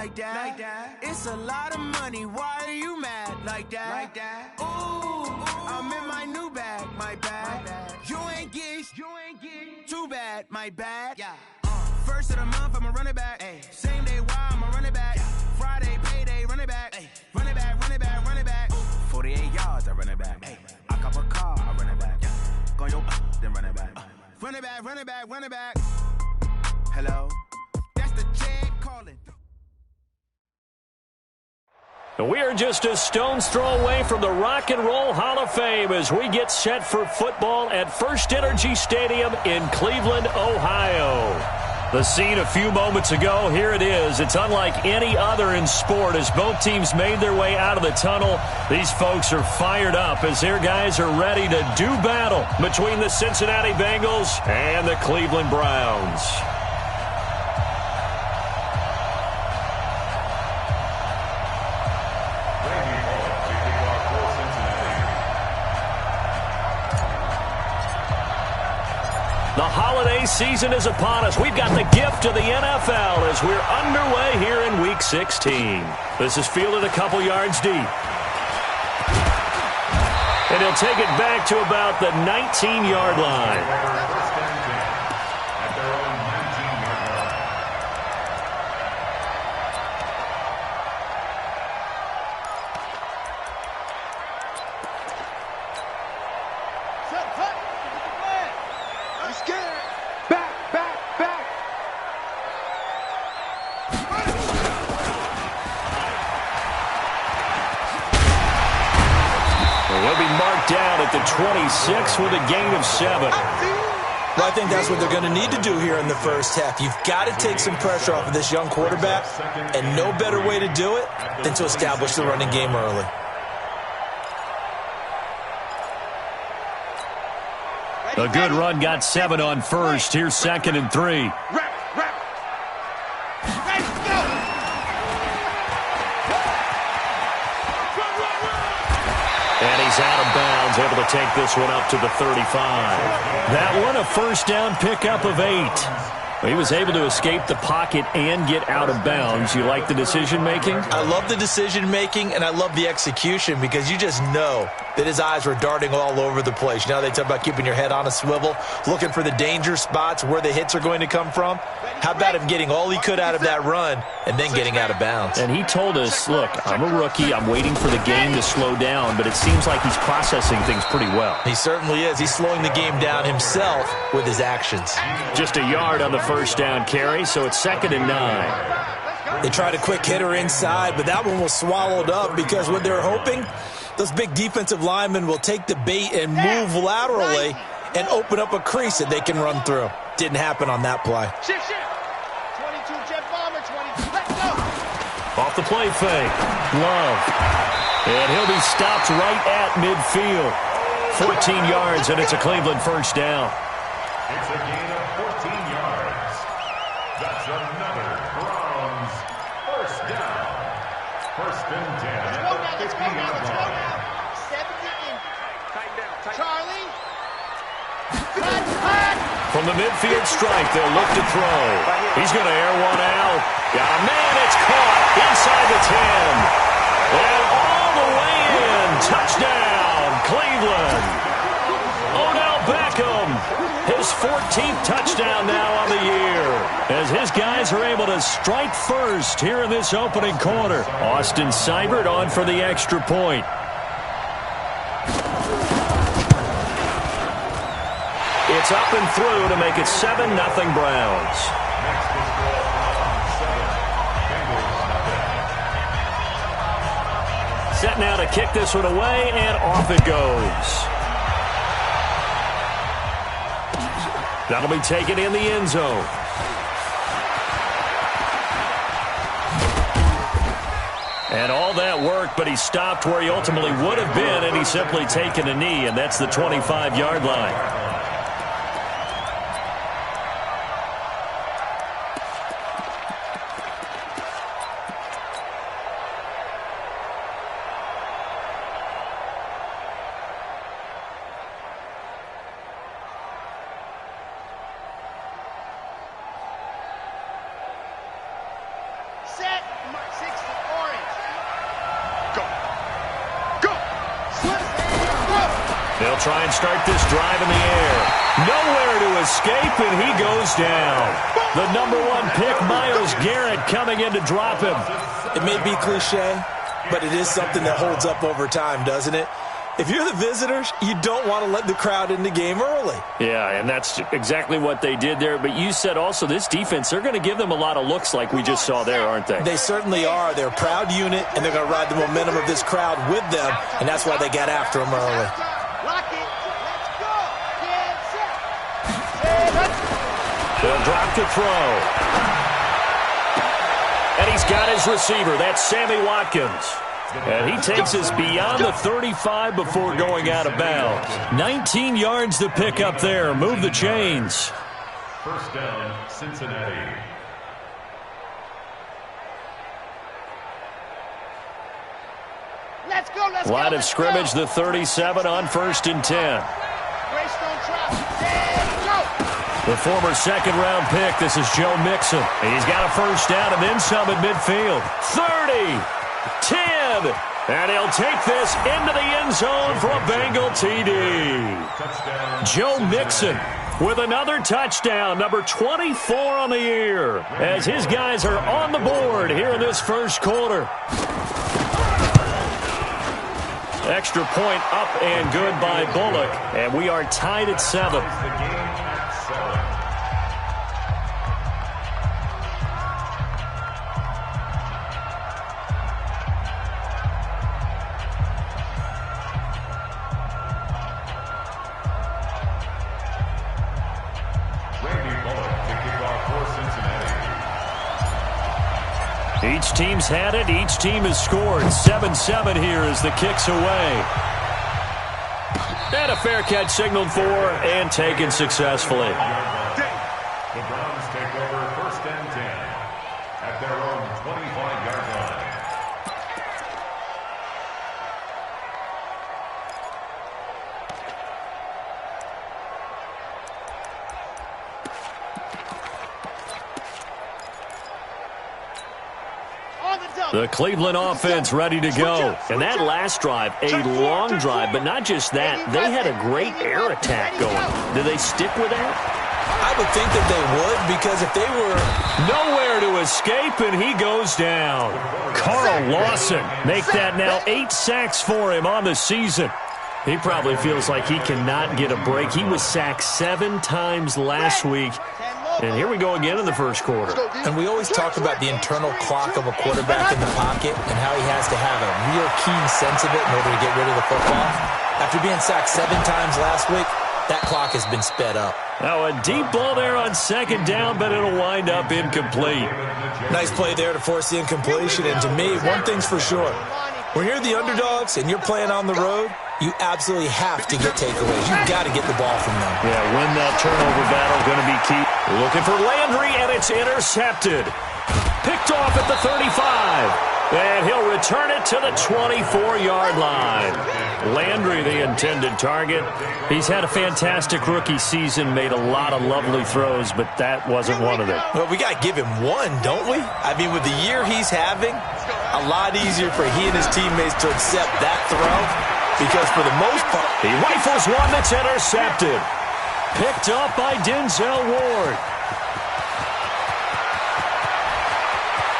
like that. It's a lot of money, why are you mad like that? Ooh, I'm in my new bag, my bad. You ain't get too bad, my bad. First of the month, I'ma run it back. Same day, why I'ma run it back. Friday, payday, run it back. Run it back, run it back, run it back. 48 yards, I run it back. I cop a car, I run it back. Go yo, then run it back. Run it back, run it back, run it back. Hello, that's the Chad calling. We are just a stone's throw away from the Rock and Roll Hall of Fame as we get set for football at First Energy Stadium in Cleveland, Ohio. The scene a few moments ago, here it is. It's unlike any other in sport as both teams made their way out of the tunnel. These folks are fired up as their guys are ready to do battle between the Cincinnati Bengals and the Cleveland Browns. The holiday season is upon us. We've got the gift of the NFL as we're underway here in Week 16. This is fielded a couple yards deep. And he'll take it back to about the 19-yard line. Down at the 26 with a gain of 7. Well, I think that's what they're going to need to do here in the first half. You've got to take some pressure off of this young quarterback, and no better way to do it than to establish the running game early. A good run got 7 on first. Here's 2nd and 3. And he's out of bounds, able to take this one up to the 35. That one, a first down pickup of 8. He was able to escape the pocket and get out of bounds. You like the decision-making? I love the decision-making, and I love the execution because you just know that his eyes were darting all over the place. You know, they talk about keeping your head on a swivel, looking for the danger spots, where the hits are going to come from. How about him getting all he could out of that run and then getting out of bounds? And he told us, look, I'm a rookie. I'm waiting for the game to slow down, but it seems like he's processing things pretty well. He certainly is. He's slowing the game down himself with his actions. Just a yard on the first down carry, so it's 2nd and 9. They tried a quick hitter inside, but that one was swallowed up because what they're hoping, those big defensive linemen will take the bait and move laterally and open up a crease that they can run through. Didn't happen on that play. 22 jet bomber, 20. Let's go. Off the play fake. Love. And he'll be stopped right at midfield. 14 yards, and it's a Cleveland first down. It's a gain of 14 yards. That's another Browns first down. First and 10 at the 50-yard line. 70 in. Tighten down. Charlie. From the midfield strike, they'll look to throw. He's going to air one out. Got a man, it's caught inside the 10. And all the way in. Touchdown, Cleveland. Odell Beckham, his 14th touchdown now on the year. As his guys are able to strike first here in this opening quarter. Austin Seibert on for the extra point. It's up and through to make it 7-0 Browns. Set now to kick this one away, and off it goes. That'll be taken in the end zone. And all that work, but he stopped where he ultimately would have been, and he's simply taken a knee, and that's the 25-yard line. Set. They'll try and start this drive in the air. Nowhere to escape, and he goes down. The number 1 pick, Myles Garrett, coming in to drop him. It may be cliche, but it is something that holds up over time, doesn't it? If you're the visitors, you don't want to let the crowd in the game early. Yeah, and that's exactly what they did there. But you said also this defense, they're going to give them a lot of looks like we just saw there, aren't they? They certainly are. They're a proud unit, and they're going to ride the momentum of this crowd with them, and that's why they got after them early. Lock it. Let's go. Get set. They'll drop to throw. And he's got his receiver. That's Sammy Watkins. And he takes us beyond the 35 before going out of bounds. 19 yards to pick up there. Move the chains. First down, Cincinnati. Let's go. Let's go. Line of scrimmage, the 37 on 1st and 10. Greystone trap. Let's go. The former second-round pick, this is Joe Mixon. He's got a first down and then some at midfield. 30, 10, and he'll take this into the end zone for a Bengal TD. Touchdown. Joe Mixon with another touchdown, number 24 on the year, as his guys are on the board here in this first quarter. Extra point up and good by Bullock, and we are tied at 7. The game at 7. Each team's had it. Each team has scored. 7-7 here as the kick's away. And a fair catch signaled for and taken successfully. The Browns take over 1st and 10 at their own 25-yard line. The Cleveland offense ready to go. And that last drive, a long drive, but not just that. They had a great air attack going. Do they stick with that? I would think that they would, because if they were... Nowhere to escape, and he goes down. Carl Lawson make that now 8 sacks for him on the season. He probably feels like he cannot get a break. He was sacked 7 times last week. And here we go again in the first quarter. And we always talk about the internal clock of a quarterback in the pocket and how he has to have a real keen sense of it in order to get rid of the football. After being sacked 7 times last week, that clock has been sped up. Now a deep ball there on 2nd down, but it'll wind up incomplete. Nice play there to force the incompletion. And to me, one thing's for sure. When you're the underdogs and you're playing on the road, you absolutely have to get takeaways. You've got to get the ball from them. Yeah, win that turnover battle, going to be key. Looking for Landry, and it's intercepted. Picked off at the 35. And he'll return it to the 24-yard line. Landry, the intended target. He's had a fantastic rookie season, made a lot of lovely throws, but that wasn't one of them. Well, we got to give him one, don't we? I mean, with the year he's having, a lot easier for he and his teammates to accept that throw, because for the most part, he rifles one that's intercepted. Picked up by Denzel Ward.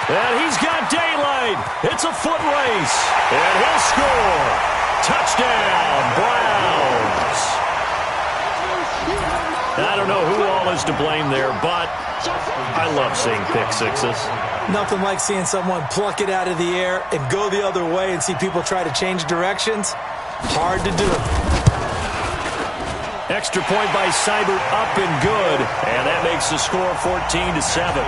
And he's got daylight. It's a foot race. And he'll score. Touchdown, Browns. I don't know who all is to blame there, but I love seeing pick sixes. Nothing like seeing someone pluck it out of the air and go the other way and see people try to change directions. Hard to do. Extra point by Seibert, up and good. And that makes the score 14-7.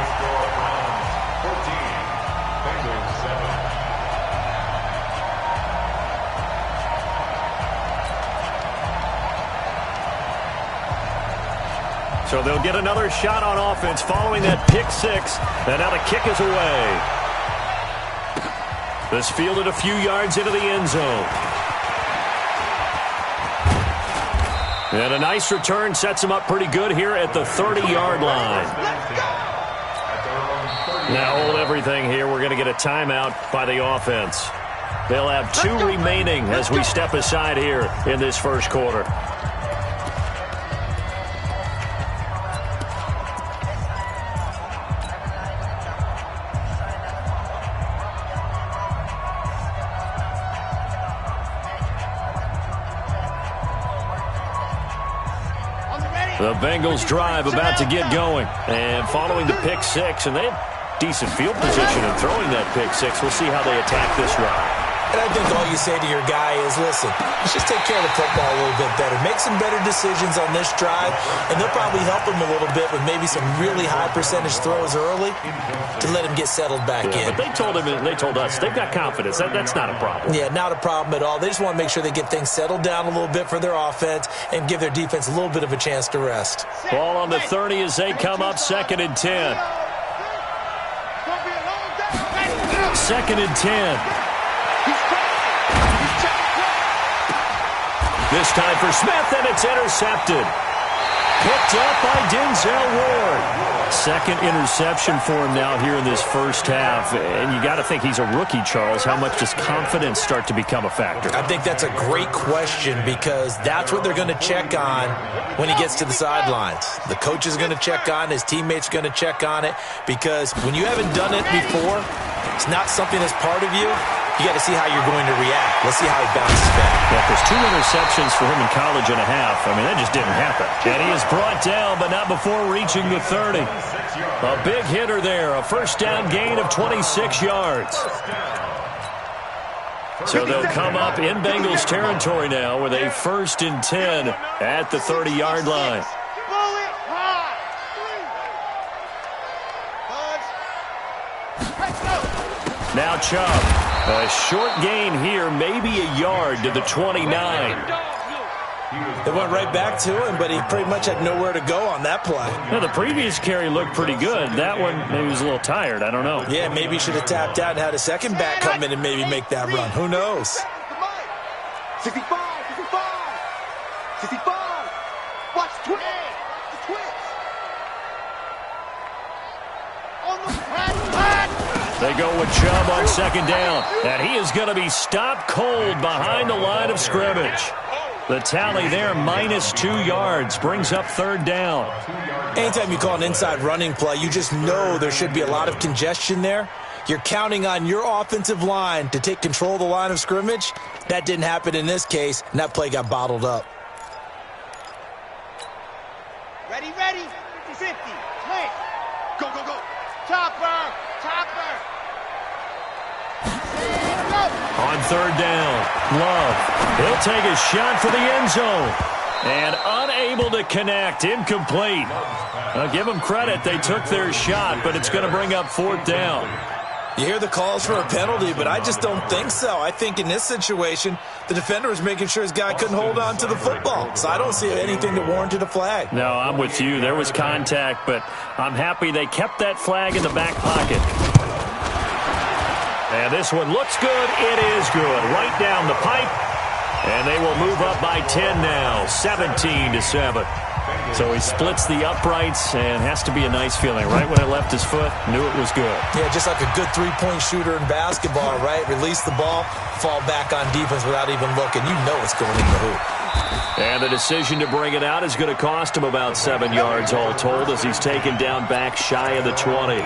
So they'll get another shot on offense following that pick six. And now the kick is away. This fielded a few yards into the end zone. And a nice return sets him up pretty good here at the 30-yard line. Now hold everything here. We're going to get a timeout by the offense. They'll have 2 remaining as we step aside here in this first quarter. The Bengals drive about to get going. And following the pick six, and they have decent field position in throwing that pick six. We'll see how they attack this drive. And I think all you say to your guy is, listen, let's just take care of the football a little bit better. Make some better decisions on this drive, and they'll probably help him a little bit with maybe some really high percentage throws early to let him get settled back in. But they told him, and they told us, they've got confidence. That's not a problem. Yeah, not a problem at all. They just want to make sure they get things settled down a little bit for their offense and give their defense a little bit of a chance to rest. Ball on the 30 as they come up, 2nd and 10. 2nd and 10. This time for Smith, and it's intercepted. Picked up by Denzel Ward. 2nd interception for him now here in this first half. And you got to think he's a rookie, Charles. How much does confidence start to become a factor? I think that's a great question because that's what they're going to check on when he gets to the sidelines. The coach is going to check on, his teammates are going to check on it, because when you haven't done it before, it's not something that's part of you. You got to see how you're going to react. Let's see how he bounces back. Yeah, there's 2 interceptions for him in college and a half. I mean, that just didn't happen. And he is brought down, but not before reaching the 30. A big hitter there. A first down gain of 26 yards. So they'll come up in Bengals territory now with a 1st and 10 at the 30-yard line. Now Chubb. A short gain here, maybe a yard to the 29. They went right back to him, but he pretty much had nowhere to go on that play. Now, the previous carry looked pretty good. That one, maybe he was a little tired. I don't know. Yeah, maybe he should have tapped out and had a second back come in and maybe make that run. Who knows? 65, 65, 65. Watch twist. The twist. On the pad. They go with Chubb on 2nd down. And he is going to be stopped cold behind the line of scrimmage. The tally there, -2 yards, brings up 3rd down. Anytime you call an inside running play, you just know there should be a lot of congestion there. You're counting on your offensive line to take control of the line of scrimmage. That didn't happen in this case, and that play got bottled up. Ready, 50-50. Play. Go, go, go. Chopper. On 3rd down, Love. He'll take a shot for the end zone. And unable to connect, incomplete. I'll give them credit, they took their shot, but it's going to bring up 4th down. You hear the calls for a penalty, but I just don't think so. I think in this situation, the defender was making sure his guy couldn't hold on to the football. So I don't see anything that warranted a flag. No, I'm with you. There was contact, but I'm happy they kept that flag in the back pocket. And this one looks good. It is good. Right down the pipe. And they will move up by 10 now, 17-7. So he splits the uprights, and has to be a nice feeling. Right when it left his foot, knew it was good. Yeah, just like a good three-point shooter in basketball, right? Release the ball, fall back on defense without even looking. You know it's going in the hoop. And the decision to bring it out is going to cost him about 7 yards all told, as he's taken down back shy of the 20.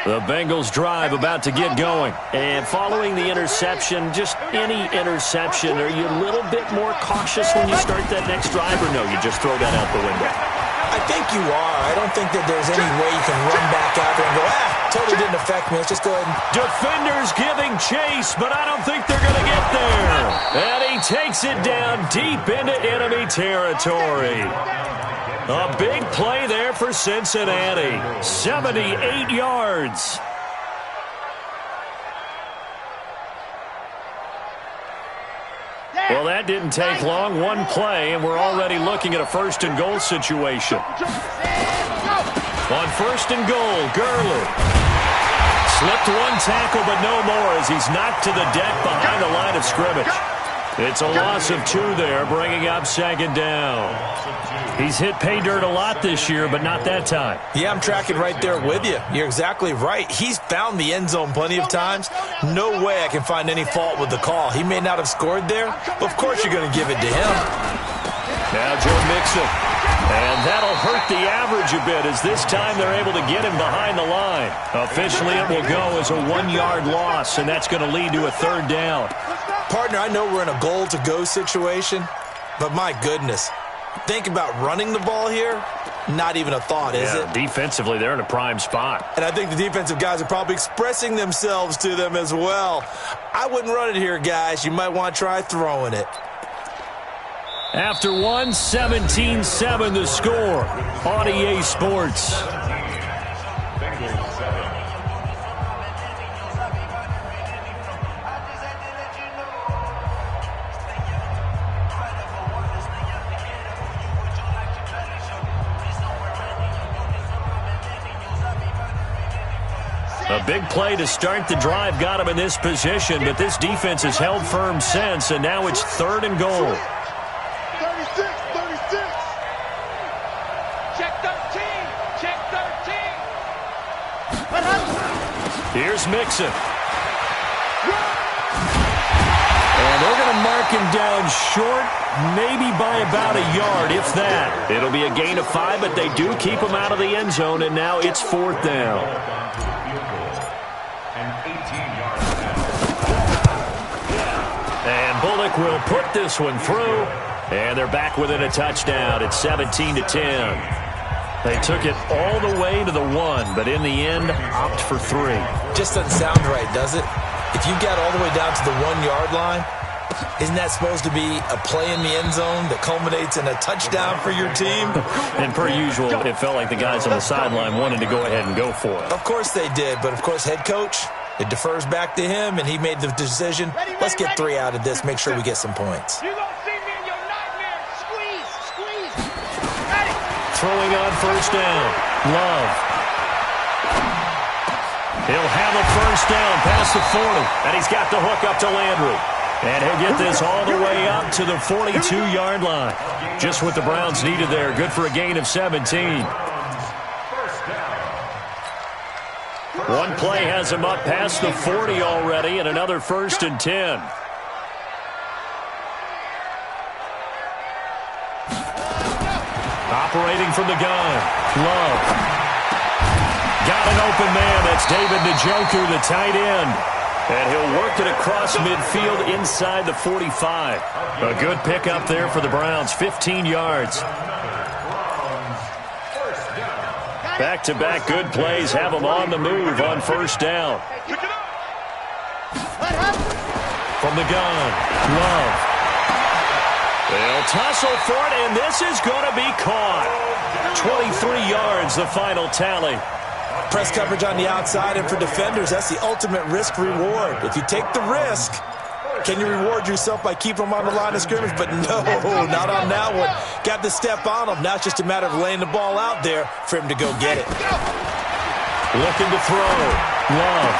The Bengals drive about to get going. And following the interception, just any interception, are you a little bit more cautious when you start that next drive, or no, you just throw that out the window? I think you are. I don't think that there's any way you can run back out there and go, totally didn't affect me. Let's just go ahead and... Defenders giving chase, but I don't think they're going to get there. And he takes it down deep into enemy territory. A big play there for Cincinnati. 78 yards. Well, that didn't take long. One play, and we're already looking at a 1st and goal situation. On 1st and goal, Gurley. Slipped one tackle, but no more, as he's knocked to the deck behind the line of scrimmage. It's a loss of 2 there, bringing up second down. He's hit pay dirt a lot this year, but not that time. Yeah, I'm tracking right there with you. You're exactly right. He's found the end zone plenty of times. No way I can find any fault with the call. He may not have scored there, but of course you're going to give it to him. Now Joe Mixon. And that'll hurt the average a bit as this time they're able to get him behind the line. Officially, it will go as a 1-yard loss, and that's going to lead to a 3rd down. Partner, I know we're in a goal-to-go situation, but my goodness. Think about running the ball here. Not even a thought, is it? Defensively, they're in a prime spot. And I think the defensive guys are probably expressing themselves to them as well. I wouldn't run it here, guys. You might want to try throwing it. After 1, 17-7 the score on EA Sports. A big play to start the drive got him in this position, but this defense has held firm since, and now it's 3rd and goal. 36. Check 13. Check 13. Here's Mixon. And they're going to mark him down short, maybe by about a yard, if that. It'll be a gain of 5, but they do keep him out of the end zone, and now it's 4th down. And Bullock will put this one through, and they're back within a touchdown. It's 17-10. They took it all the way to the 1, but in the end, opt for 3. Just doesn't sound right, does it? If you got all the way down to the 1-yard line, isn't that supposed to be a play in the end zone that culminates in a touchdown for your team? And per usual, it felt like the guys on the sideline wanted to go ahead and go for it. Of course they did, but of course head coach, it defers back to him, and he made the decision, let's get 3 out of this, make sure we get some points. You're going to see me in your nightmare. Squeeze. Got it. Throwing on 1st down. Love. He'll have a 1st down past the 40, and he's got the hook up to Landry. And he'll get this all the way up to the 42-yard line. Just what the Browns needed there. Good for a gain of 17. One play has him up past the 40 already, and another 1st and 10. Operating from the gun. Love. Got an open man. That's David Njoku, the tight end. And he'll work it across midfield inside the 45. A good pickup there for the Browns. 15 yards. Back-to-back good plays have them on the move on 1st down. From the gun, Love. They'll tussle for it, and this is going to be caught. 23 yards, the final tally. Press coverage on the outside, and for defenders, that's the ultimate risk-reward. If you take the risk, can you reward yourself by keeping them on the line of scrimmage? But no, not on that one. Got to step on them. Now it's just a matter of laying the ball out there for him to go get it. Looking to throw. Love.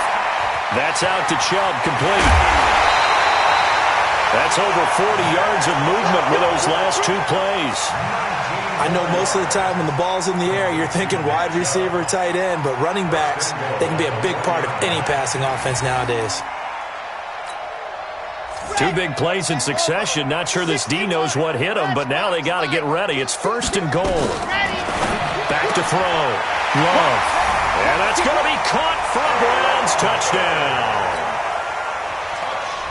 That's out to Chubb, complete. That's over 40 yards of movement with those last 2 plays. I know most of the time when the ball's in the air, you're thinking wide receiver, tight end, but running backs, they can be a big part of any passing offense nowadays. 2 big plays in succession. Not sure this D knows what hit him, but now they got to get ready. It's 1st and goal. Back to throw. Love. And that's going to be caught for a Browns touchdown.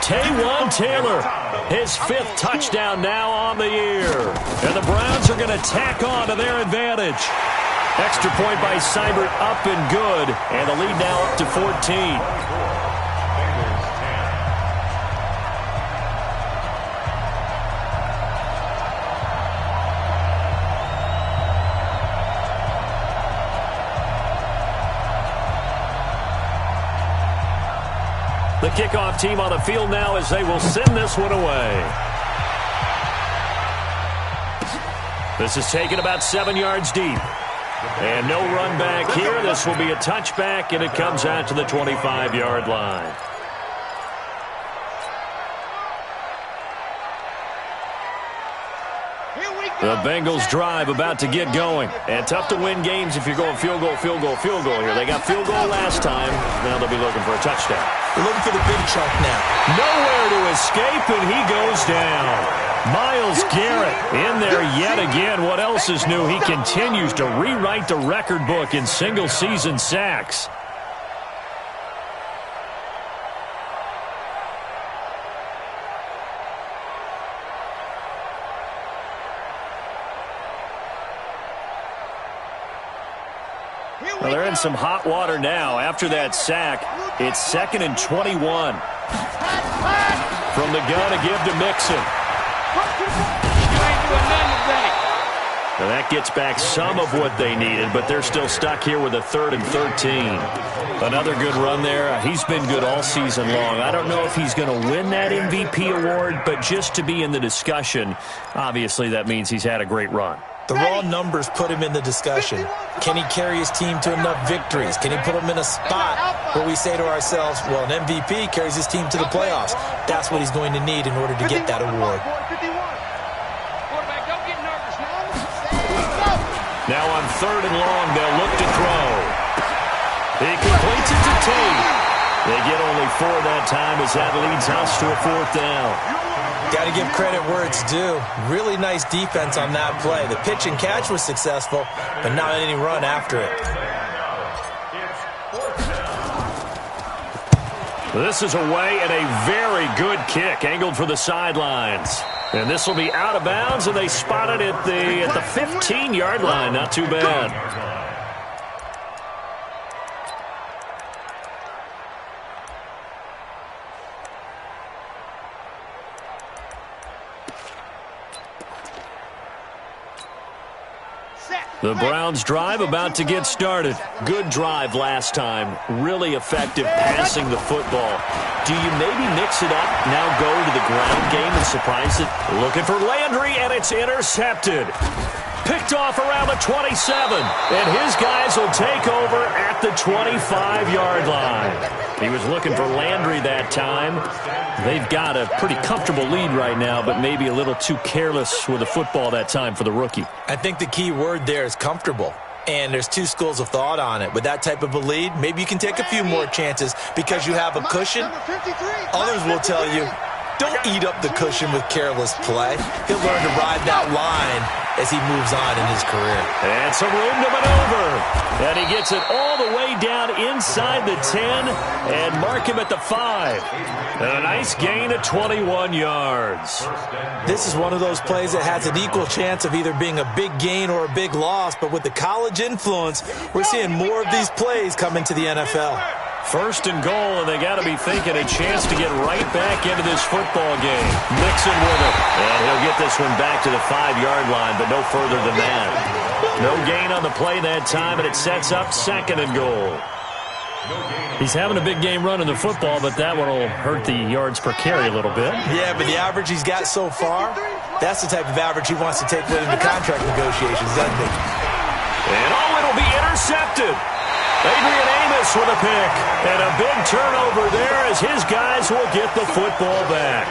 Taywan Taylor, his 5th touchdown now on the year. And the Browns are going to tack on to their advantage. Extra point by Seibert, up and good. And the lead now up to 14. The kickoff team on the field now as they will send this one away. This is taken about 7 yards deep. And no run back here. This will be a touchback, and it comes out to the 25-yard line. The Bengals drive about to get going. And tough to win games if you're going field goal, field goal, field goal here. They got field goal last time. Now they'll be looking for a touchdown. They're looking for the big chunk now. Nowhere to escape, and he goes down. Myles Garrett in there yet again. What else is new? He continues to rewrite the record book in single-season sacks. Well, they're in some hot water now. After that sack, it's 2nd and 21. From the gun, a give to Mixon. Now that gets back some of what they needed, but they're still stuck here with a 3rd and 13. Another good run there. He's been good all season long. I don't know if he's going to win that MVP award, but just to be in the discussion, obviously that means he's had a great run. The raw numbers put him in the discussion. Can he carry his team to enough victories? Can he put them in a spot where we say to ourselves, well, an MVP carries his team to the playoffs. That's what he's going to need in order to get that award. Now on 3rd and long, they'll look to throw. He completes it to Tate. They get only 4 that time as that leads us to a 4th down. Got to give credit where it's due. Really nice defense on that play. The pitch and catch was successful, but not any run after it. This is away and a very good kick angled for the sidelines. And this will be out of bounds, and they spot it at the 15-yard line. Not too bad. The Browns drive about to get started. Good drive last time. Really effective passing the football. Do you maybe mix it up, now go to the ground game and surprise it? Looking for Landry, and it's intercepted. Picked off around the 27, and his guys will take over at the 25-yard line. He was looking for Landry that time. They've got a pretty comfortable lead right now, but maybe a little too careless with the football that time for the rookie. I think the key word there is comfortable. And there's 2 schools of thought on it. With that type of a lead, maybe you can take a few more chances because you have a cushion. Others will tell you, don't eat up the cushion with careless play. He'll learn to ride that line as he moves on in his career. And some room to maneuver. And he gets it all the way down inside the 10 and mark him at the 5. And a nice gain of 21 yards. This is one of those plays that has an equal chance of either being a big gain or a big loss, but with the college influence, we're seeing more of these plays come into the NFL. 1st and goal, and they got to be thinking a chance to get right back into this football game. Mixon with it, and he'll get this one back to the 5-yard line, but no further than that. No gain on the play that time, and it sets up 2nd and goal. He's having a big game running the football, but that one will hurt the yards per carry a little bit. Yeah, but the average he's got so far, that's the type of average he wants to take with him to contract negotiations, doesn't he? And it'll be intercepted. Adrian Amos with a pick, and a big turnover there as his guys will get the football back.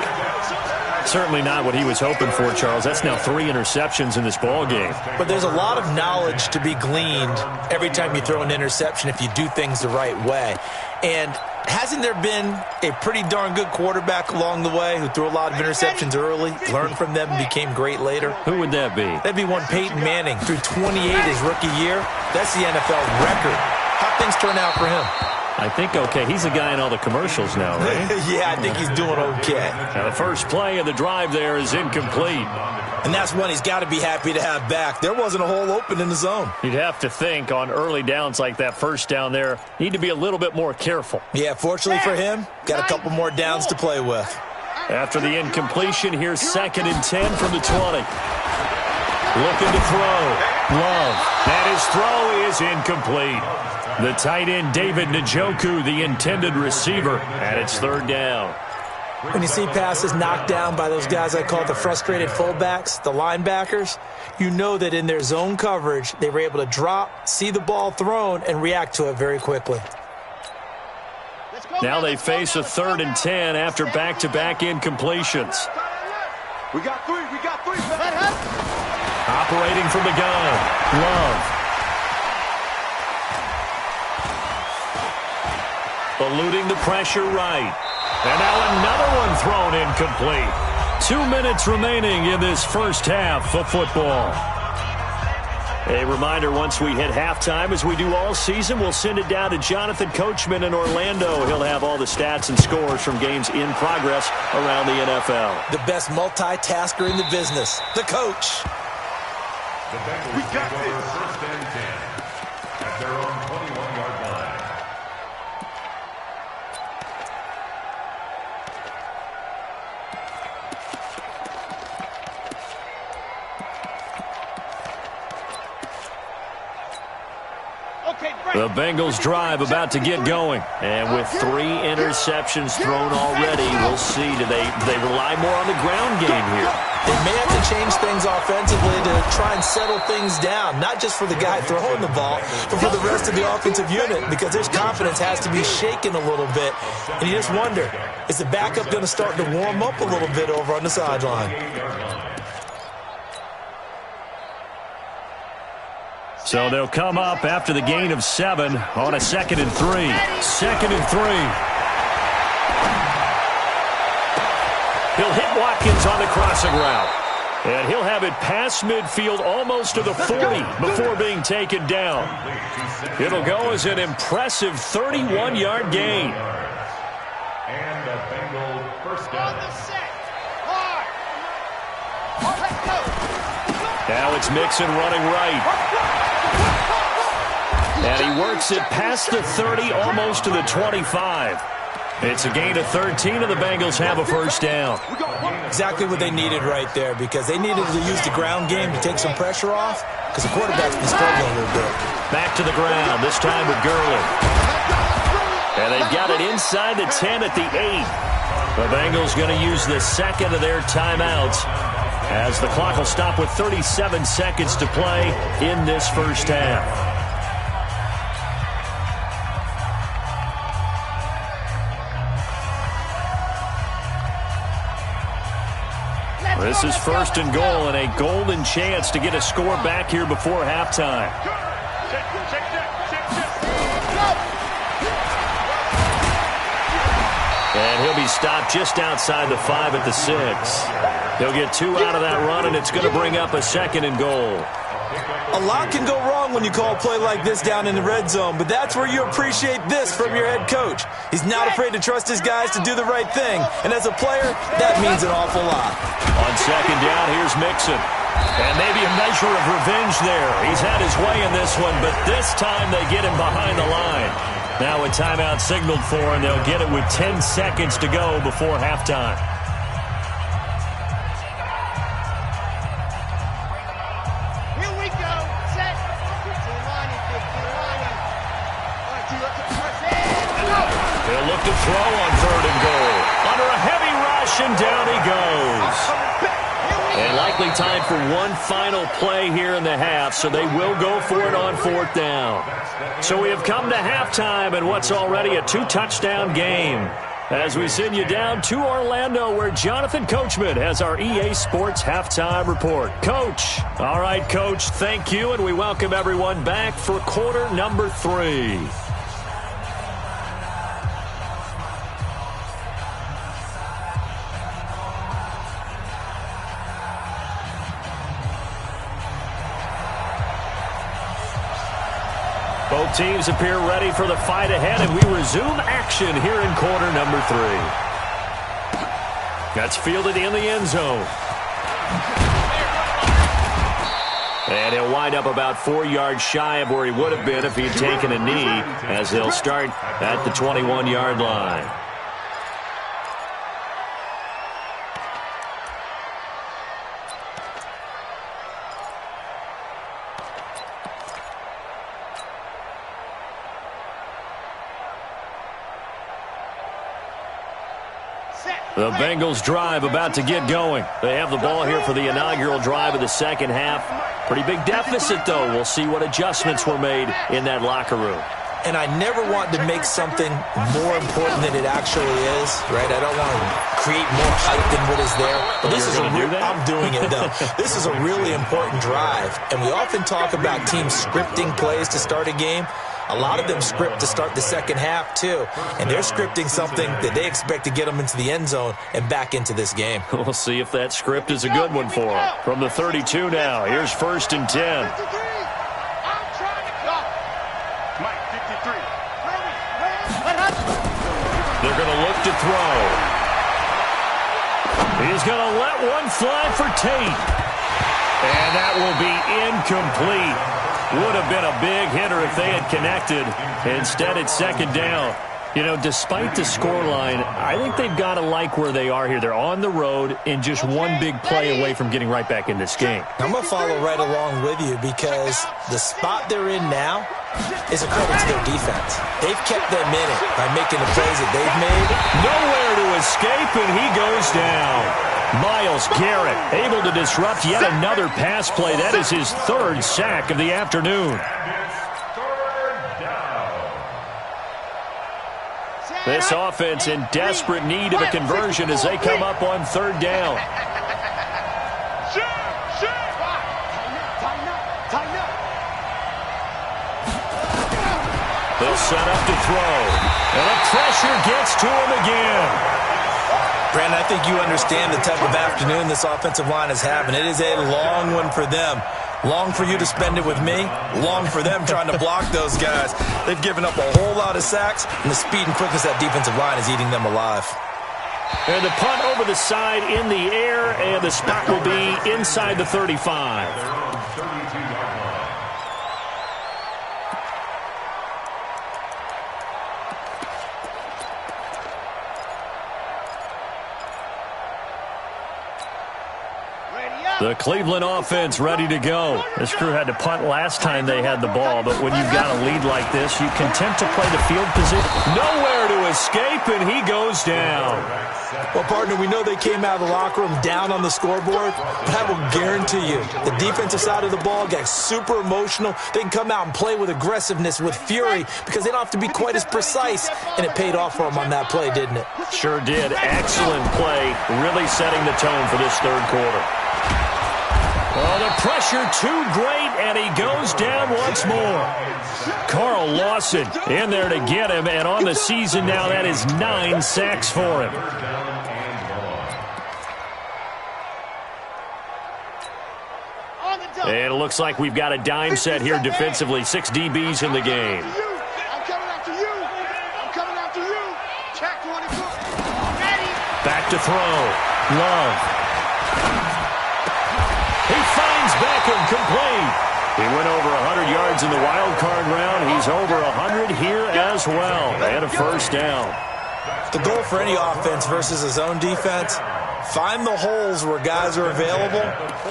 Certainly not what he was hoping for, Charles. That's now 3 interceptions in this ball game. But there's a lot of knowledge to be gleaned every time you throw an interception if you do things the right way. And hasn't there been a pretty darn good quarterback along the way who threw a lot of interceptions early, learned from them, and became great later? Who would that be? That'd be one Peyton Manning. Threw 28 his rookie year. That's the NFL record. How'd things turn out for him? I think okay. He's a guy in all the commercials now, right? Yeah, I think he's doing okay. Now the first play of the drive there is incomplete. And that's one he's got to be happy to have back. There wasn't a hole open in the zone. You'd have to think on early downs like that first down there, need to be a little bit more careful. Yeah, fortunately for him, got a couple more downs to play with. After the incompletion, here's 2nd and 10 from the 20. Looking to throw. Love. And his throw is incomplete. The tight end, David Njoku, the intended receiver, and it's 3rd down. When you see passes knocked down by those guys I call the frustrated fullbacks, the linebackers, you know that in their zone coverage, they were able to drop, see the ball thrown, and react to it very quickly. Now they face a 3rd and 10 after back-to-back incompletions. We got 3. Operating from the gun, Love. Eluding the pressure right. And now another one thrown incomplete. 2 minutes remaining in this first half of football. A reminder, once we hit halftime, as we do all season, we'll send it down to Jonathan Coachman in Orlando. He'll have all the stats and scores from games in progress around the NFL. The best multitasker in the business, the coach. The Bengals take over first and 10 at their own 21-yard line. The Bengals drive about to get going. And with 3 interceptions thrown already, we'll see. Do they rely more on the ground game here? They may have to change things offensively to try and settle things down, not just for the guy throwing the ball, but for the rest of the offensive unit, because their confidence has to be shaken a little bit. And you just wonder, is the backup going to start to warm up a little bit over on the sideline? So they'll come up after the gain of 7 on a 2nd and 3. 2nd and 3. He'll hit Watkins on the crossing route. And he'll have it past midfield almost to the 40 before being taken down. It'll go as an impressive 31-yard gain. And a Bengal first down. Now it's Mixon running right. And he works it past the 30, almost to the 25. It's a gain of 13, and the Bengals have a first down. Exactly what they needed right there, because they needed to use the ground game to take some pressure off, because the quarterback's been struggling a little bit. Back to the ground, this time with Gurley. And they've got it inside the 10 at the 8. The Bengals going to use the second of their timeouts, as the clock will stop with 37 seconds to play in this first half. This is first and goal, and a golden chance to get a score back here before halftime. And he'll be stopped just outside the 5 at the 6. He'll get 2 out of that run, and it's going to bring up a 2nd and goal. A lot can go wrong when you call a play like this down in the red zone, but that's where you appreciate this from your head coach. He's not afraid to trust his guys to do the right thing, and as a player, that means an awful lot. On 2nd down, here's Mixon. And maybe a measure of revenge there. He's had his way in this one, but this time they get him behind the line. Now a timeout signaled for, and they'll get it with 10 seconds to go before halftime. They'll look to throw on 3rd and goal. Under a heavy rush, and down he goes. And likely time for one final play here in the half, so they will go for it on 4th down. So we have come to halftime and what's already a 2-touchdown game, as we send you down to Orlando, where Jonathan Coachman has our EA Sports Halftime Report. Coach. All right, Coach, thank you, and we welcome everyone back for quarter number 3. Both teams appear ready for the fight ahead, and we resume action here in quarter number 3. That's fielded in the end zone. And he'll wind up about 4 yards shy of where he would have been if he'd taken a knee, as they'll start at the 21-yard line. The Bengals drive about to get going. They have the ball here for the inaugural drive of the second half. Pretty big deficit, though. We'll see what adjustments were made in that locker room. and I never want to make something more important than it actually is, right? I don't want to create more hype than what is there. But this is I'm doing it, though. This is a really important drive, and we often talk about teams scripting plays to start a game. A lot of them script to start the second half, too. And they're scripting something that they expect to get them into the end zone and back into this game. We'll see if that script is a good one for them. From the 32 now, here's 1st and 10. I'm trying to go. Mike, 53. They're going to look to throw. He's going to let one fly for Tate. And that will be incomplete. Would have been a big hitter if they had connected. Instead, it's 2nd down. You know, despite the scoreline, I think they've got to like where they are here. They're on the road and just one big play away from getting right back in this game. I'm going to follow right along with you because the spot they're in now is a credit to their defense. They've kept them in it by making the plays that they've made. Nowhere to escape, and he goes down. Myles Garrett able to disrupt yet another pass play. That is his 3rd sack of the afternoon. This offense in desperate need of a conversion as they come up on 3rd down. They'll set up to throw. And the pressure gets to him again. Brandon, I think you understand the type of afternoon this offensive line is having. It is a long one for them. Long for you to spend it with me. Long for them trying to block those guys. They've given up a whole lot of sacks, and the speed and quickness of that defensive line is eating them alive. And the punt over the side in the air, and the spot will be inside the 35. The Cleveland offense ready to go. This crew had to punt last time they had the ball, but when you've got a lead like this, you content to play the field position. Nowhere to escape, and he goes down. Well, partner, we know they came out of the locker room down on the scoreboard, but I will guarantee you the defensive side of the ball got super emotional. They can come out and play with aggressiveness, with fury, because they don't have to be quite as precise, and it paid off for them on that play, didn't it? Sure did. Excellent play, really setting the tone for this 3rd quarter. Oh, the pressure too great, and he goes down once more. Carl Lawson in there to get him, and on the season now, that is 9 sacks for him. And it looks like we've got a dime set here defensively. 6 DBs in the game. I'm coming after you. I'm coming after you. Check 24. Ready. Back to throw. Love. He finds Beckham complete. He went over 100 yards in the wild card round. He's over 100 here as well. And a 1st down. The goal for any offense versus a zone defense, find the holes where guys are available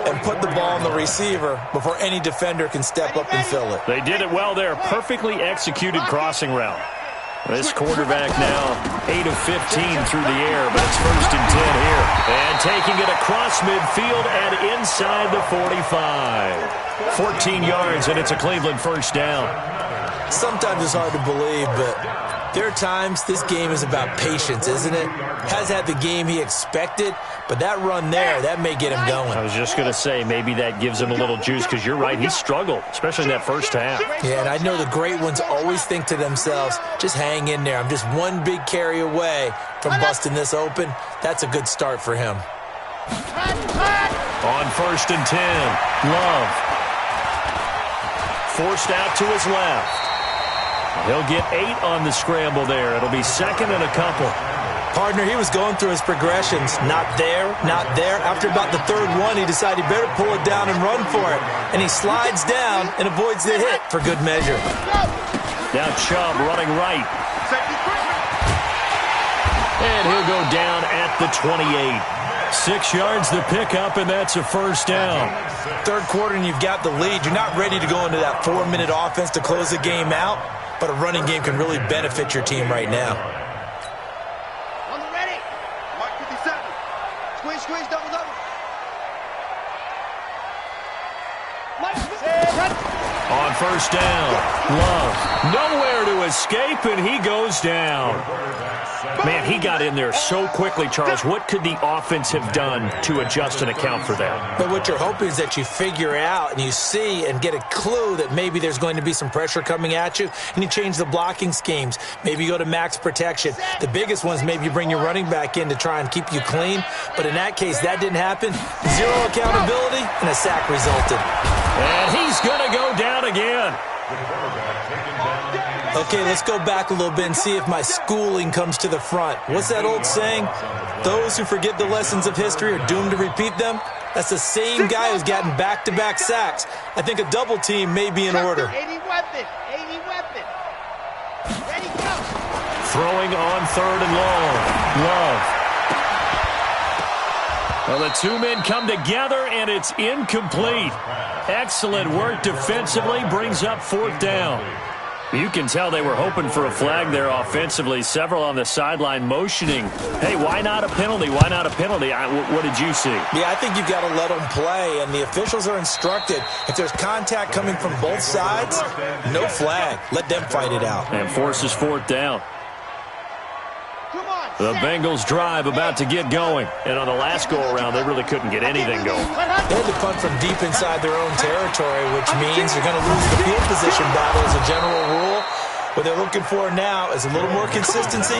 and put the ball on the receiver before any defender can step up and fill it. They did it well there. Perfectly executed crossing route. This quarterback now 8 of 15 through the air, but it's 1st and 10 here. And taking it across midfield and inside the 45. 14 yards, and it's a Cleveland 1st down. Sometimes it's hard to believe, but there are times this game is about patience, isn't it? Has had the game he expected, but that run there, that may get him going. I was just going to say, maybe that gives him a little juice, because you're right, he struggled, especially in that 1st half. Yeah, and I know the great ones always think to themselves, just hang in there. I'm just one big carry away from busting this open. That's a good start for him. On 1st and 10, Love. Forced out to his left. He'll get 8 on the scramble there. It'll be 2nd and a couple. Partner, he was going through his progressions. Not there, not there. After about the 3rd one, he decided he better pull it down and run for it. And he slides down and avoids the hit for good measure. Now Chubb running right. And he'll go down at the 28. 6 yards the pickup, and that's a 1st down. 3rd quarter, and you've got the lead. You're not ready to go into that 4-minute offense to close the game out, but a running game can really benefit your team right now. On the ready. Mark 57. Squeeze, double. Mike, On first down, Love nowhere to escape, and he goes down. Man, he got in there so quickly, Charles. What could the offense have done to adjust and account for that? But what you're hoping is that you figure out and you see and get a clue that maybe there's going to be some pressure coming at you, and you change the blocking schemes. Maybe you go to max protection. The biggest one is maybe you bring your running back in to try and keep you clean. But in that case, that didn't happen. Zero accountability, and a sack resulted. And he's going to go down again. Okay, let's go back a little bit and see if my schooling comes to the front. What's that old saying? Those who forget the lessons of history are doomed to repeat them. That's the same guy who's gotten back-to-back sacks. I think a double team may be in order. 80 weapon. 80 weapon. Ready, go. Throwing on third and long. Love. Well, the two men come together, and it's incomplete. Excellent work defensively, brings up fourth down. You can tell they were hoping for a flag there offensively. Several on the sideline motioning. Hey, why not a penalty? Why not a penalty? What did you see? Yeah, I think you've got to let them play, and the officials are instructed. If there's contact coming from both sides, no flag. Let them fight it out. And forces fourth down. The Bengals drive about to get going. And on the last go-around, they really couldn't get anything going. They had to punt from deep inside their own territory, which means you're going to lose the field position battle as a general rule. What they're looking for now is a little more consistency,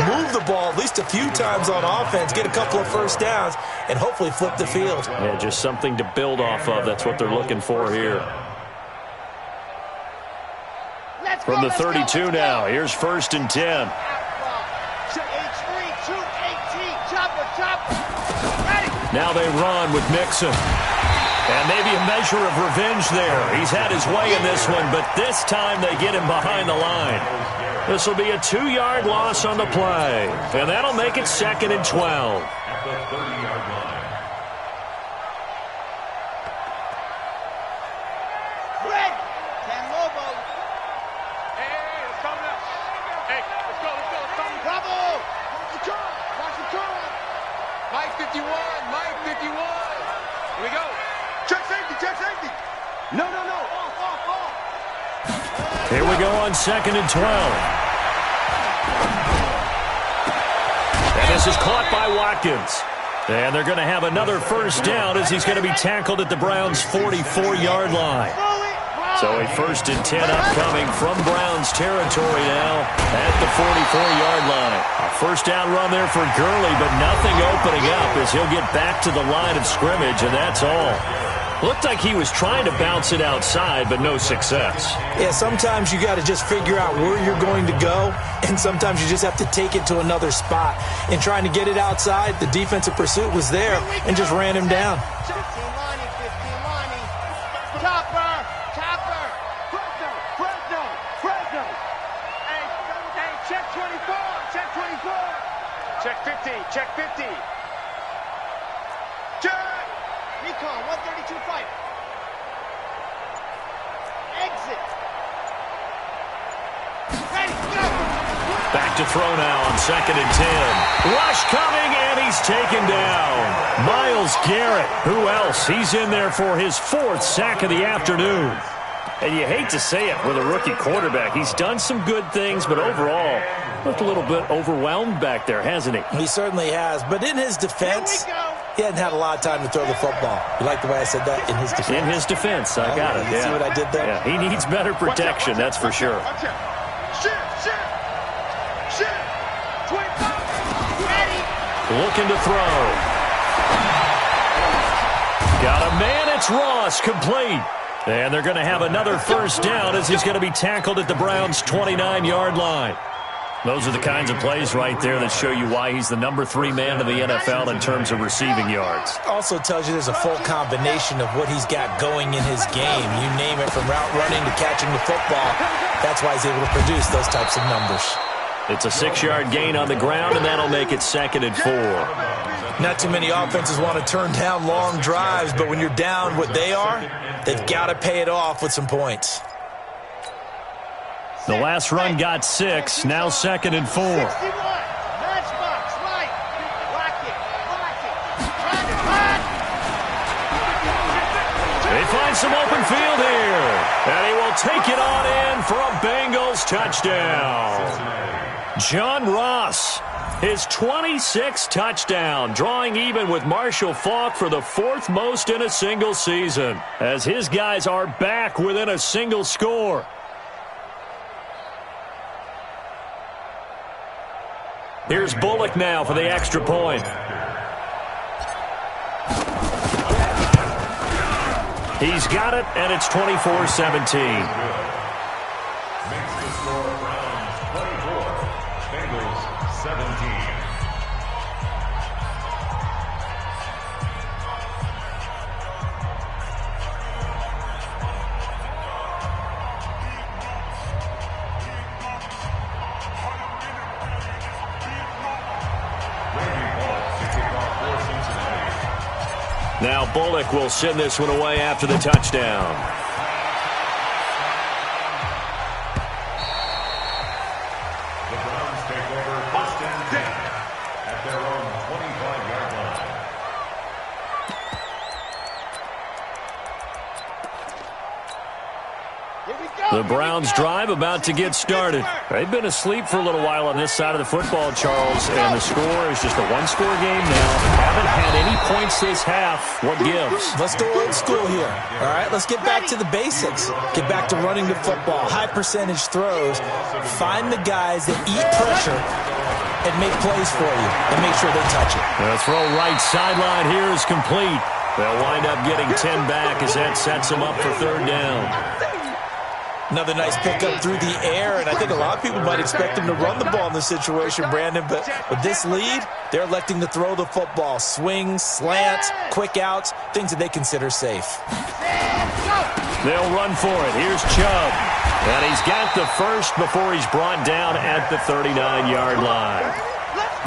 move the ball at least a few times on offense, get a couple of first downs, and hopefully flip the field. Yeah, just something to build off of. That's what they're looking for here. From the 32 now, here's first and 10. Now they run with Mixon. And maybe a measure of revenge there. He's had his way in this one, but this time they get him behind the line. This will be a 2-yard loss on the play. And that'll make it 2nd and 12. At the 30-yard line. Red. 10 Lobo. Hey, it's coming up. Hey, let's go. Bravo. Watch the turn. Mike 51. Here we go. Check safety. No. Off. Here we go on 2nd and 12. And this is caught by Watkins. And they're going to have another first down as he's going to be tackled at the Browns' 44-yard line. So a 1st and 10 upcoming from Browns territory now at the 44-yard line. A first down run there for Gurley, but nothing opening up as he'll get back to the line of scrimmage, and that's all. Looked like he was trying to bounce it outside, but no success. Yeah, sometimes you got to just figure out where you're going to go, and sometimes you just have to take it to another spot. In trying to get it outside, the defensive pursuit was there and just ran him down. 15 Lonnie. Chopper. Fresno. Hey, check 24. Check 50. Check. Recon, 132 fight. Exit. Ready, go. Back to throw now on 2nd and 10. Rush coming, and he's taken down. Myles Garrett. Who else? He's in there for his 4th sack of the afternoon. And you hate to say it with a rookie quarterback. He's done some good things, but overall, looked a little bit overwhelmed back there, hasn't he? He certainly has. But in his defense, he hadn't had a lot of time to throw the football. You like the way I said that? In his defense. In his defense. I got it. You see what I did there? Yeah, he needs better protection, that's for sure. Shit. 25. Ready. Looking to throw. Got a man. It's Ross, complete. And they're going to have another first down as he's going to be tackled at the Browns' 29-yard line. Those are the kinds of plays right there that show you why he's the number 3 man in the NFL in terms of receiving yards. Also tells you there's a full combination of what he's got going in his game. You name it, from route running to catching the football. That's why he's able to produce those types of numbers. It's a 6-yard gain on the ground, and that'll make it 2nd and 4. Not too many offenses want to turn down long drives, but when you're down what they are, they've got to pay it off with some points. The last run got 6, now 2nd and 4. 61. Matchbox, right. Lock it. They find some open field here. And he will take it on in for a Bengals touchdown. John Ross, his 26th touchdown, drawing even with Marshall Faulk for the 4th most in a single season, as his guys are back within a single score. Here's Bullock now for the extra point. He's got it, and it's 24-17. Makes the score Browns 24, Bengals 17. Now Bullock will send this one away after the touchdown. The Browns take over 1st and 10 at their own 25-yard line. The Browns drive about to get started. They've been asleep for a little while on this side of the football, Charles, and the score is just a one-score game now. Haven't had any points this half. What gives? Let's go old school here. All right, let's get back to the basics. Get back to running the football, high percentage throws. Find the guys that eat pressure and make plays for you and make sure they touch it. The throw right sideline here is complete. They'll wind up getting 10 back as that sets them up for 3rd down. Another nice pickup through the air, and I think a lot of people might expect him to run the ball in this situation, Brandon, but with this lead, they're electing to throw the football. Swings, slants, quick outs, things that they consider safe. They'll run for it. Here's Chubb, and he's got the first before he's brought down at the 39-yard line.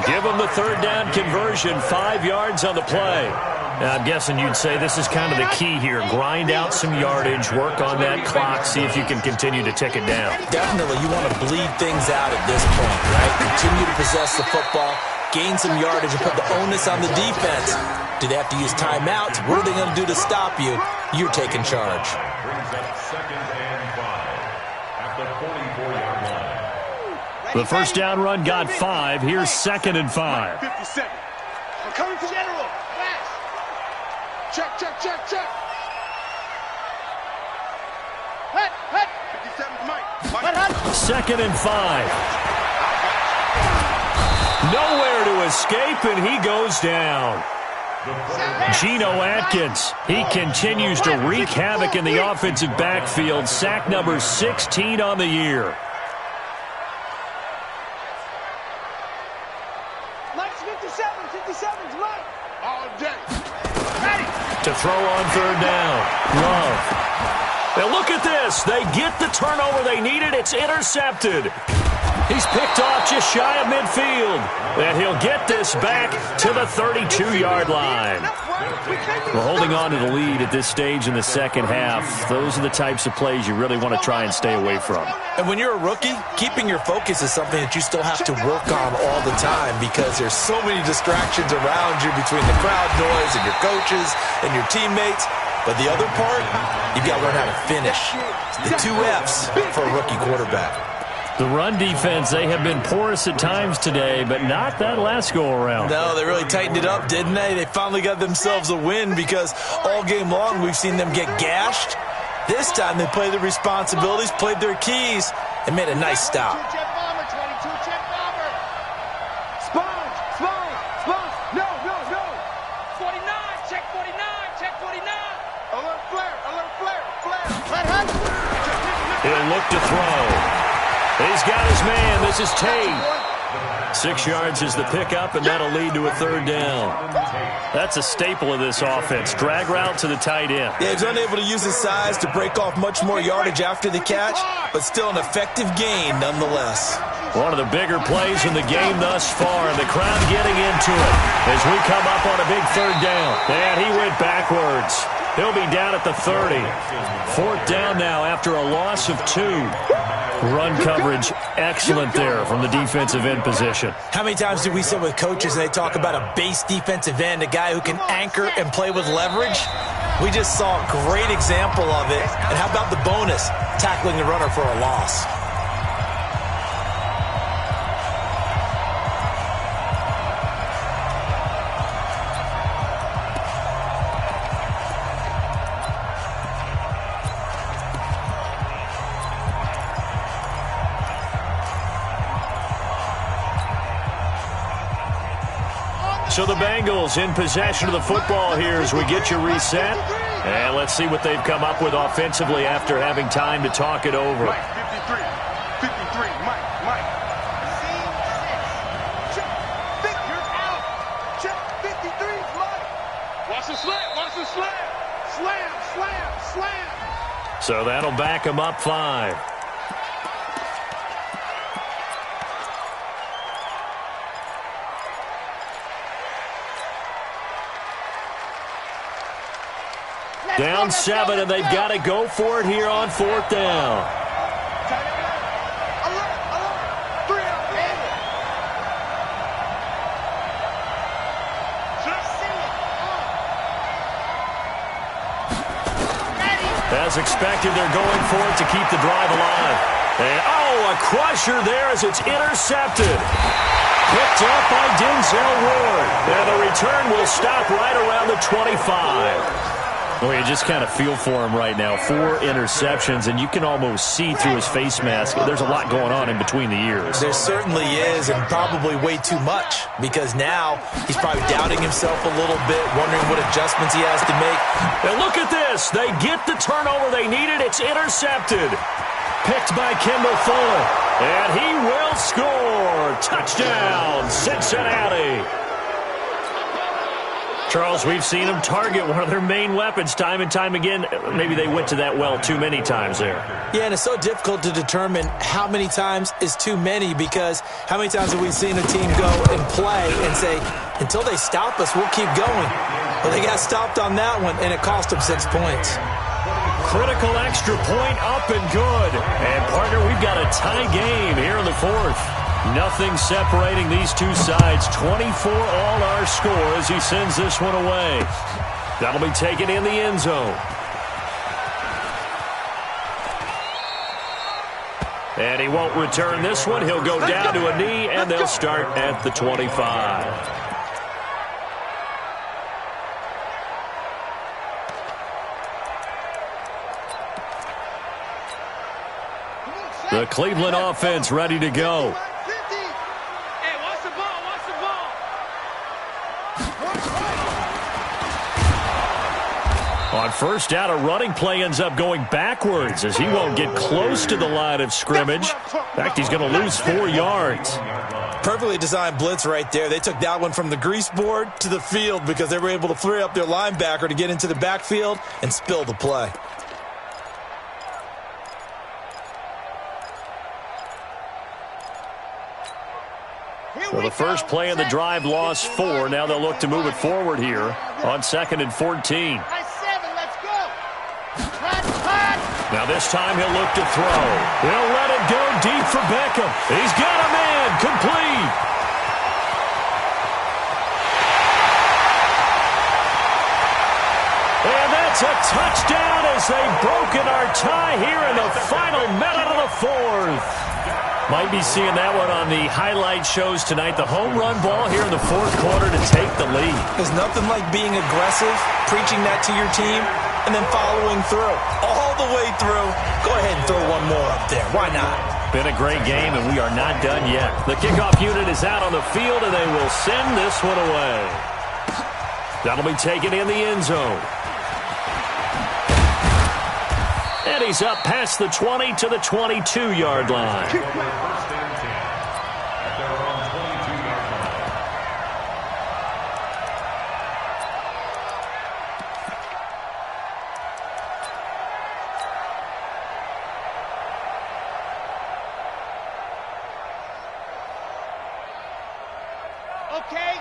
Give him the 3rd down conversion, 5 yards on the play. Now, I'm guessing you'd say this is kind of the key here. Grind out some yardage, work on that clock, see if you can continue to tick it down. Definitely, you want to bleed things out at this point, right? Continue to possess the football, gain some yardage, and put the onus on the defense. Do they have to use timeouts? What are they going to do to stop you? You're taking charge. Brings up 2nd and 5 at the 44-yard line. The first down run got 5. Here's 2nd and 5. 50 seconds. I'm coming to General. Fast. Check, check, check, check. Hut, hut. 57's Mike. Hut, hut. 2nd and 5. Nowhere to escape, and he goes down. Geno Atkins, he continues to wreak havoc in the offensive backfield. Sack number 16 on the year. Mike's 57's Mike. All day. Ready. To throw on 3rd down. Love. Now look at this. They get the turnover they needed. It's intercepted. He's picked off just shy of midfield. And he'll get this back to the 32-yard line. We're holding on to the lead at this stage in the second half. Those are the types of plays you really want to try and stay away from. And when you're a rookie, keeping your focus is something that you still have to work on all the time because there's so many distractions around you between the crowd noise and your coaches and your teammates. But the other part, you've got to learn how to finish. The 2 F's for a rookie quarterback. The run defense, they have been porous at times today, but not that last go-around. No, they really tightened it up, didn't they? They finally got themselves a win because all game long we've seen them get gashed. This time they played their responsibilities, played their keys, and made a nice stop. 22 check bomber, 22 check bomber. Sponge, sponge, sponge. No, no, no. 49, check 49, check 49. Alert flare, flare. Hut, hut. He'll look to throw. He's got his man. This is Tate. 6 yards is the pickup, and that'll lead to a 3rd down. That's a staple of this offense. Drag route to the tight end. Yeah, he's unable to use his size to break off much more yardage after the catch, but still an effective gain nonetheless. One of the bigger plays in the game thus far, and the crowd getting into it as we come up on a big 3rd down. And he went backwards. He'll be down at the 30. 4th down now after a loss of 2. Run coverage, excellent there from the defensive end position. How many times do we sit with coaches and they talk about a base defensive end, a guy who can anchor and play with leverage? We just saw a great example of it. And how about the bonus? Tackling the runner for a loss. So the Bengals in possession of the football here as we get you reset. And let's see what they've come up with offensively after having time to talk it over. Mike, 53. 53, Mike. Check, figures out. Check, 53, Mike. Watch the slam. Slam. So that'll back them up 5. Down 7, and they've got to go for it here on 4th down. As expected, they're going for it to keep the drive alive. And, a crusher there as it's intercepted. Picked up by Denzel Ward. And the return will stop right around the 25. Well, you just kind of feel for him right now. 4 interceptions, and you can almost see through his face mask. There's a lot going on in between the ears. There certainly is, and probably way too much, because now he's probably doubting himself a little bit, wondering what adjustments he has to make. And look at this. They get the turnover they needed. It's intercepted. Picked by Kendall Fuller. And he will score. Touchdown, Cincinnati. Charles, we've seen them target one of their main weapons time and time again. Maybe they went to that well too many times there. Yeah, and it's so difficult to determine how many times is too many, because how many times have we seen a team go and play and say, until they stop us, we'll keep going. But they got stopped on that one, and it cost them 6 points. Critical extra point up and good. And, partner, we've got a tie game here in the 4th. Nothing separating these two sides. 24 all our score as he sends this one away. That'll be taken in the end zone. And he won't return this one. He'll go down to a knee, and they'll start at the 25. The Cleveland offense ready to go. On first down, a running play ends up going backwards as he won't get close to the line of scrimmage. In fact, he's going to lose 4 yards. Perfectly designed blitz right there. They took that one from the grease board to the field because they were able to free up their linebacker to get into the backfield and spill the play. Well, the first play of the drive lost 4. Now they'll look to move it forward here on 2nd and 14. Now this time he'll look to throw. He'll let it go deep for Beckham. He's got a man. Complete. And that's a touchdown as they've broken our tie here in the final minute of the 4th. Might be seeing that one on the highlight shows tonight. The home run ball here in the 4th quarter to take the lead. There's nothing like being aggressive, preaching that to your team, and then following through. All the way through. Go ahead and throw one more up there. Why not? Been a great game, and we are not done yet. The kickoff unit is out on the field, and they will send this one away. That'll be taken in the end zone. And he's up past the 20 to the 22-yard line. First and 10 at their own 22-yard line.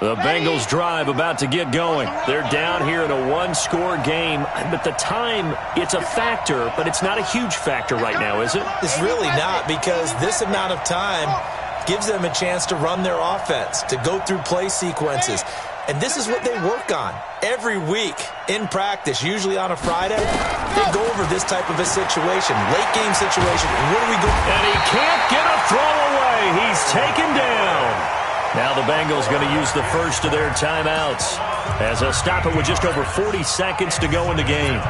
The Bengals drive about to get going. They're down here in a 1-score game, but the time, it's a factor, but it's not a huge factor right now, is it? It's really not, because this amount of time gives them a chance to run their offense, to go through play sequences. And this is what they work on every week in practice, usually on a Friday. They go over this type of a situation, late game situation. And what do we go? And he can't get a throw away. He's taken down. Now the Bengals going to use the first of their timeouts as they'll stop it with just over 40 seconds to go in the game.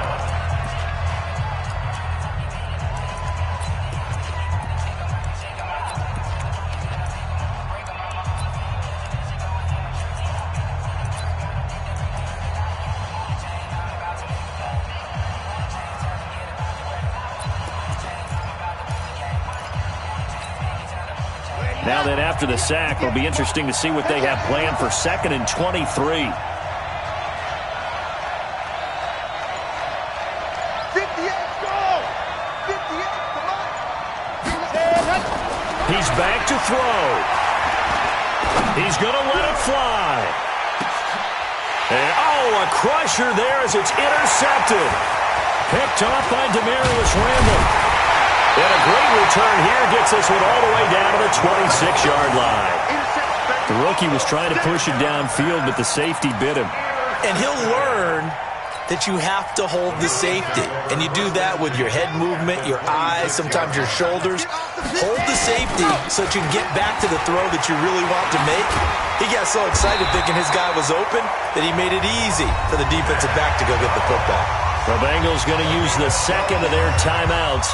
Now then, after the sack, it'll be interesting to see what they have planned for 2nd and 23. 58, go! 58, come on! He's back to throw. He's going to let it fly. And, a crusher there as it's intercepted. Picked off by Demarius Randall. And a great return here gets this one all the way down to the 26-yard line. The rookie was trying to push it downfield, but the safety bit him. And he'll learn that you have to hold the safety. And you do that with your head movement, your eyes, sometimes your shoulders. Hold the safety so that you can get back to the throw that you really want to make. He got so excited thinking his guy was open that he made it easy for the defensive back to go get the football. The Bengals going to use the second of their timeouts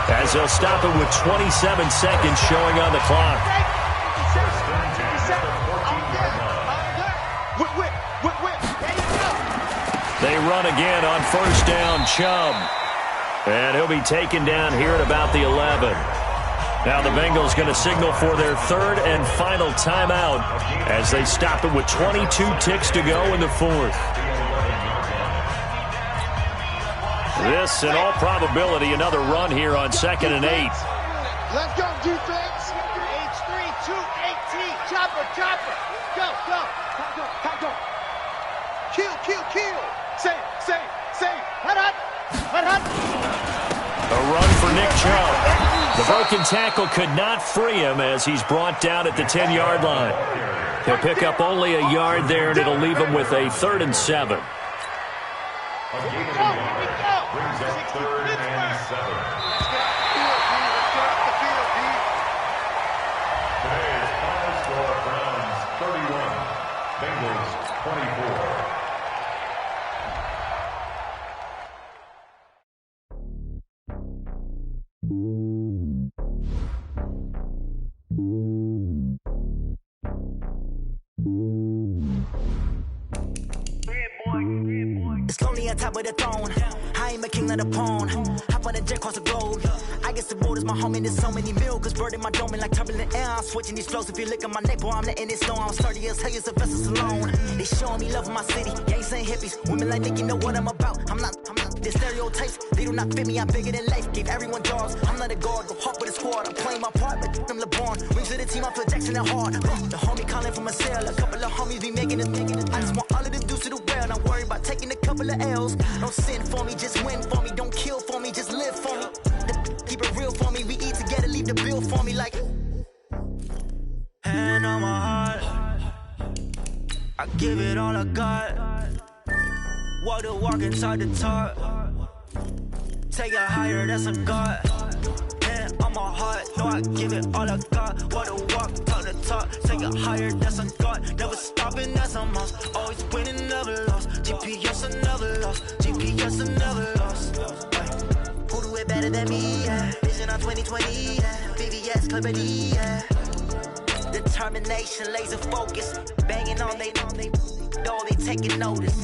as they'll stop it with 27 seconds showing on the clock. They run again on first down, Chubb. And he'll be taken down here at about the 11. Now the Bengals going to signal for their third and final timeout as they stop it with 22 ticks to go in the fourth. This, in all probability, another run here on 2nd and 8. Let's go, defense. H3-2-18. Chopper. Go. Kill. Save. Hut. A run for Nick Chubb. The broken tackle could not free him as he's brought down at the 10-yard line. He'll pick up only a yard there, and it'll leave him with a 3rd and 7. Brings up 3rd and 7. Today's final score, Browns 31, Bengals 24. It's lonely on top of the throne. I ain't a king of the pawn. Hop on a jet across the globe. I guess the road is my home and there's so many miracles burning my dome like turbulent air. I'm switching these flows. If you look at my neck, boy, I'm letting it snow. I'm sturdy as hell, as Sylvester Stallone. They showing me love in my city. Gangsta and hippies. Women like think you know what I'm about. I'm not. Their stereotypes, they do not fit me. I'm bigger than life. Gave everyone jobs. I'm not a guard. Go hard with a squad. I'm playing my part, but I'm LeBron. Rings to the team. I feel Jackson and hard. The homie calling from a cell. A couple of homies be making it. I just want all of them dudes to the well. Not worry about taking a couple of L's. Don't sin for me, just win for me. Don't kill for me, just live for me. Keep it real for me. We eat together, leave the bill for me like. Hand on my heart, I give it all I got. Walk the walk inside the talk. Take it higher, that's a God. Hand on my heart, no, I give it all I got. Walk the walk, talk the talk. Take it higher, that's a God. Never stopping, that's a must. Always winning, never lost. GPS, I never lost. GPS, I never lost. Who do it better than me? Yeah. Vision on 2020. Yeah. VVS, clarity. Yeah. Determination, laser focus. Banging on they door, they taking notice.